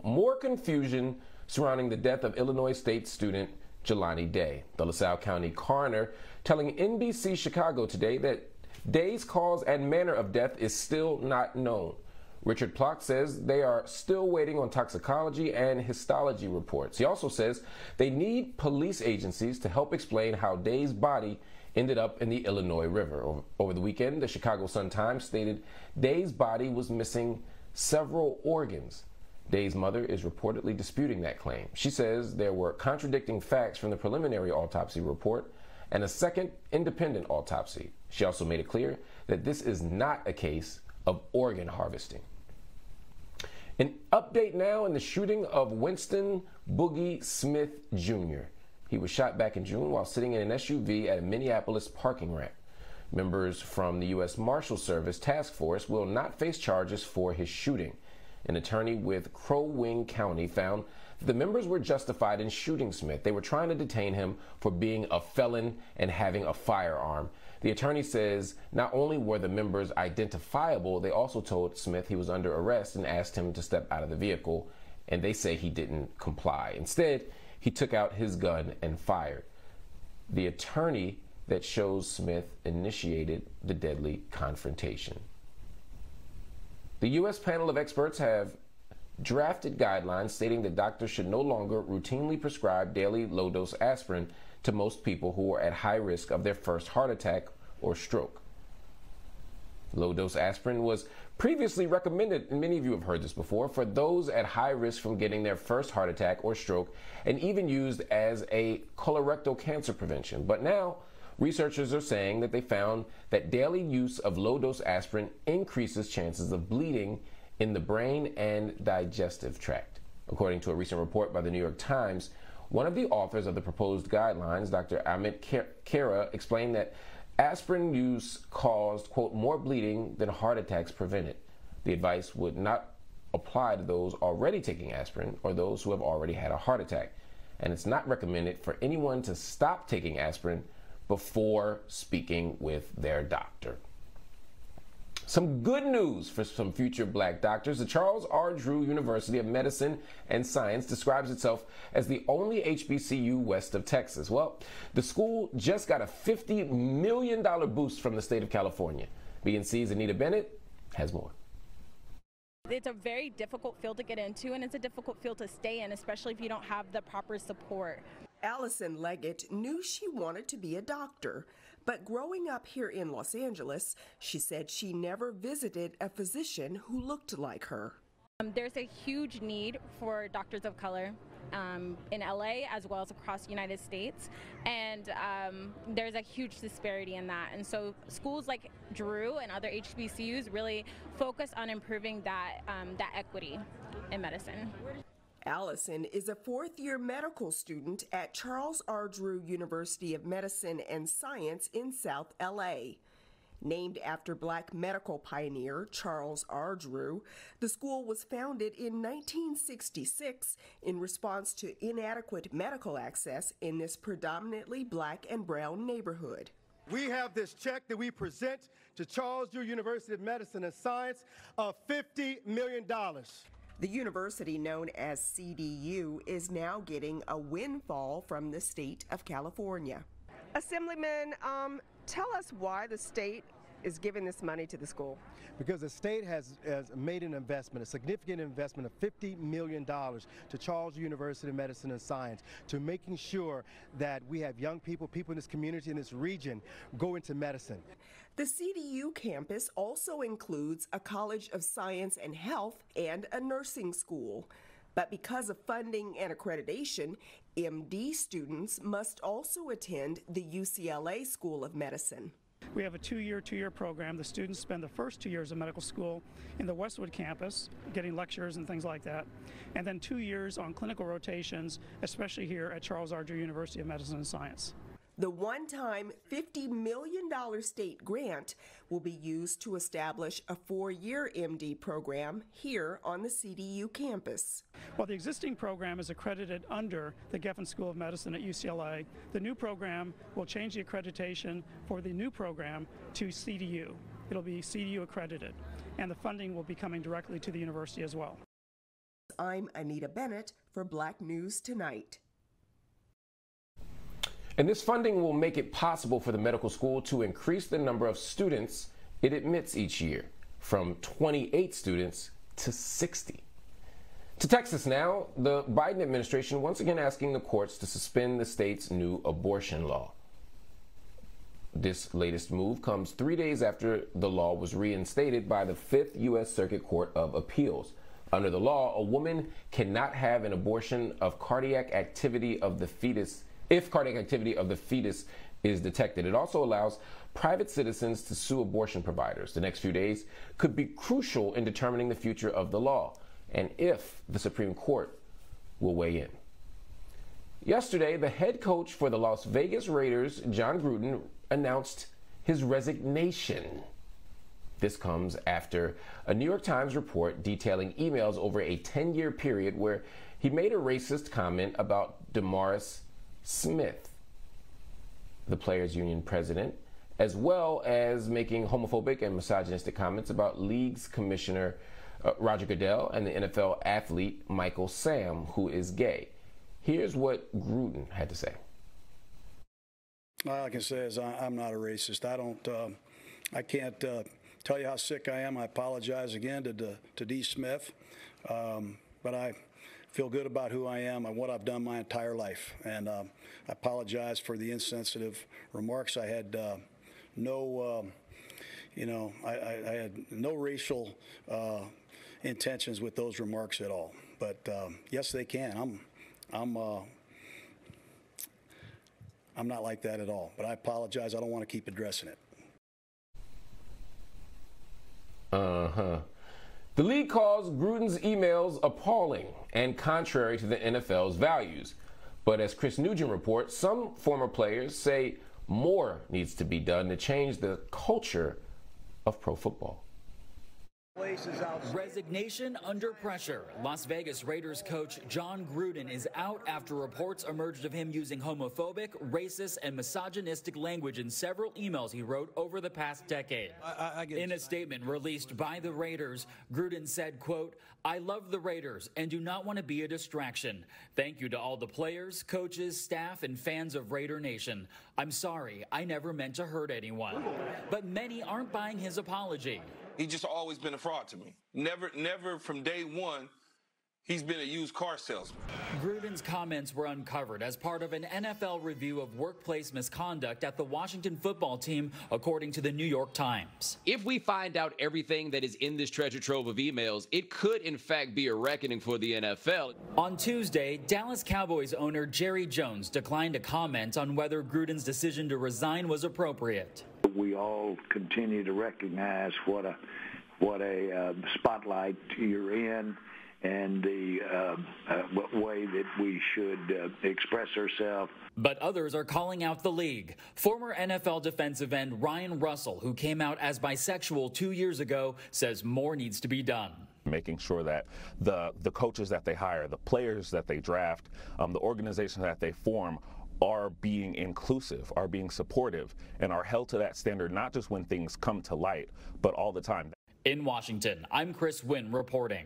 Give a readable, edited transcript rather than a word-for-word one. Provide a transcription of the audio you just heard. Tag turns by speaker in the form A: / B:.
A: More confusion surrounding the death of Illinois State student Jelani Day. The LaSalle County coroner telling NBC Chicago today that Day's cause and manner of death is still not known. Richard Plock says they are still waiting on toxicology and histology reports. He also says they need police agencies to help explain how Day's body ended up in the Illinois River. Over the weekend, the Chicago Sun-Times stated Day's body was missing several organs. Day's mother is reportedly disputing that claim. She says there were contradicting facts from the preliminary autopsy report and a second independent autopsy. She also made it clear that this is not a case of organ harvesting. An update now in the shooting of Winston Boogie Smith Jr. He was shot back in June while sitting in an SUV at a Minneapolis parking ramp. Members from the U.S. Marshals Service Task Force will not face charges for his shooting. An attorney with Crow Wing County found that the members were justified in shooting Smith. They were trying to detain him for being a felon and having a firearm. The attorney says not only were the members identifiable, they also told Smith he was under arrest and asked him to step out of the vehicle, and they say he didn't comply. Instead, he took out his gun and fired. The attorney that shows Smith initiated the deadly confrontation. The U.S. panel of experts have drafted guidelines stating that doctors should no longer routinely prescribe daily low-dose aspirin to most people who are at high risk of their first heart attack or stroke. Low-dose aspirin was previously recommended, and many of you have heard this before, for those at high risk from getting their first heart attack or stroke, and even used as a colorectal cancer prevention. But now, researchers are saying that they found that daily use of low-dose aspirin increases chances of bleeding in the brain and digestive tract. According to a recent report by the New York Times, one of the authors of the proposed guidelines, Dr. Amit Kara, explained that aspirin use caused, quote, more bleeding than heart attacks prevented. The advice would not apply to those already taking aspirin or those who have already had a heart attack. And it's not recommended for anyone to stop taking aspirin before speaking with their doctor. Some good news for some future black doctors. The Charles R. Drew University of Medicine and Science describes itself as the only HBCU west of Texas. Well, the school just got a $50 million boost from the state of California. BNC's Anita Bennett has more.
B: It's a very difficult field to get into, and it's a difficult field to stay in, especially if you don't have the proper support.
C: Allison Leggett knew she wanted to be a doctor, but growing up here in Los Angeles, she said she never visited a physician who looked like her.
B: There's a huge need for doctors of color in LA as well as across the United States, and there's a huge disparity in that. And so schools like Drew and other HBCUs really focus on improving that equity in medicine.
C: Allison is a fourth-year medical student at Charles R. Drew University of Medicine and Science in South LA. Named after black medical pioneer Charles R. Drew, the school was founded in 1966 in response to inadequate medical access in this predominantly black and brown neighborhood.
D: We have this check that we present to Charles Drew University of Medicine and Science of $50 million.
C: The university, known as CDU, is now getting a windfall from the state of California. Assemblyman, tell us why the state is giving this money to the school.
D: Because the state has made an investment, a significant investment of $50 million to Charles University of Medicine and Science, to making sure that we have young people in this community, in this region, go into medicine.
C: The CDU campus also includes a College of Science and Health and a nursing school. But because of funding and accreditation, MD students must also attend the UCLA School of Medicine.
E: We have a two-year program. The students spend the first 2 years of medical school in the Westwood campus, getting lectures and things like that, and then 2 years on clinical rotations, especially here at Charles R. Drew University of Medicine and Science.
C: The one-time $50 million state grant will be used to establish a 4-year MD program here on the CDU campus.
E: While the existing program is accredited under the Geffen School of Medicine at UCLA, the new program will change the accreditation for the new program to CDU. It'll be CDU accredited, and the funding will be coming directly to the university as well.
C: I'm Anita Bennett for Black News Tonight.
A: And this funding will make it possible for the medical school to increase the number of students it admits each year from 28 students to 60. To Texas now, the Biden administration once again asking the courts to suspend the state's new abortion law. This latest move comes 3 days after the law was reinstated by the 5th U.S. Circuit Court of Appeals. Under the law, a woman cannot have an abortion of cardiac activity of the fetus if cardiac activity of the fetus is detected. It also allows private citizens to sue abortion providers. The next few days could be crucial in determining the future of the law and if the Supreme Court will weigh in. Yesterday, the head coach for the Las Vegas Raiders, Jon Gruden, announced his resignation. This comes after a New York Times report detailing emails over a 10-year period where he made a racist comment about DeMaurice Smith, the Players Union president, as well as making homophobic and misogynistic comments about league's commissioner Roger Goodell and the NFL athlete Michael Sam, who is gay. Here's what Gruden had to say.
F: All I can say is I'm not a racist. I can't tell you how sick I am. I apologize again to D. Smith, but I feel good about who I am and what I've done my entire life. And I apologize for the insensitive remarks. I had I had no racial intentions with those remarks at all. But yes, they can. I'm not like that at all. But I apologize. I don't want to keep addressing it.
A: The league calls Gruden's emails appalling and contrary to the NFL's values. But as Chris Nugent reports, some former players say more needs to be done to change the culture of pro football.
G: Resignation under pressure. Las Vegas Raiders coach Jon Gruden is out after reports emerged of him using homophobic, racist, and misogynistic language in several emails he wrote over the past decade. In a statement released by the Raiders, Gruden said, quote, "I love the Raiders and do not want to be a distraction. Thank you to all the players, coaches, staff, and fans of Raider Nation. I'm sorry, I never meant to hurt anyone." But many aren't buying his apology.
H: He's just always been a fraud to me. Never from day one, he's been a used car salesman.
G: Gruden's comments were uncovered as part of an NFL review of workplace misconduct at the Washington football team, according to the New York Times.
I: If we find out everything that is in this treasure trove of emails, it could in fact be a reckoning for the NFL.
G: On Tuesday, Dallas Cowboys owner Jerry Jones declined to comment on whether Gruden's decision to resign was appropriate.
J: We all continue to recognize what a spotlight you're in and the way that we should express ourselves.
G: But others are calling out the league. Former NFL defensive end Ryan Russell, who came out as bisexual 2 years ago, says more needs to be done.
K: Making sure that the coaches that they hire, the players that they draft, the organizations that they form are being inclusive, are being supportive, and are held to that standard not just when things come to light, but all the time.
G: In Washington, I'm Chris Wynn reporting.